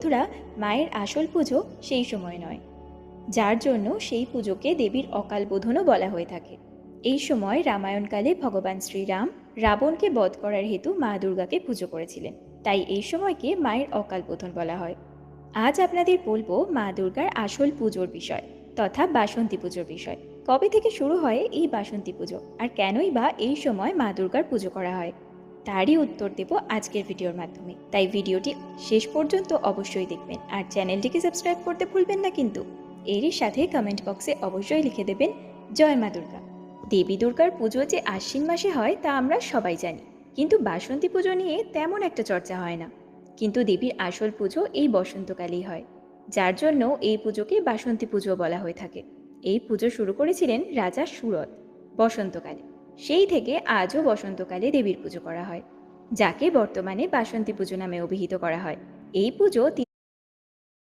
বন্ধুরা, মায়ের আসল পুজো সেই সময় নয়, যার জন্য সেই পুজোকে দেবীর অকাল বোধনও বলা হয়ে থাকে। এই সময় রামায়ণকালে ভগবান শ্রীরাম রাবণকে বধ করার হেতু মা দুর্গাকে পুজো করেছিলেন, তাই এই সময়কে মায়ের অকাল বোধন বলা হয়। আজ আপনাদের বলবো মা দুর্গার আসল পুজোর বিষয়, তথা বাসন্তী পুজোর বিষয়। কবে থেকে শুরু হয় এই বাসন্তী পুজো, আর কেনই বা এই সময় মা দুর্গার পুজো করা হয়, তারই উত্তর দেব আজকের ভিডিওর মাধ্যমে। তাই ভিডিওটি শেষ পর্যন্ত অবশ্যই দেখবেন, আর চ্যানেলটিকে সাবস্ক্রাইব করতে ভুলবেন না কিন্তু। এরই সাথে কমেন্ট বক্সে অবশ্যই লিখে দেবেন জয় মা দুর্গা। দেবী দুর্গার পুজো যে আশ্বিন মাসে হয় তা আমরা সবাই জানি, কিন্তু বাসন্তী পুজো নিয়ে তেমন একটা চর্চা হয় না। কিন্তু দেবীর আসল পুজো এই বসন্তকালেই হয়, যার জন্য এই পুজোকে বাসন্তী পুজো বলা হয়ে থাকে। এই পুজো শুরু করেছিলেন রাজা সুরত বসন্তকালে। সেই থেকে আজও বসন্তকালে দেবীর পুজো করা হয়, যাকে বর্তমানে বাসন্তী পুজো নামে অভিহিত করা হয়। এই পুজো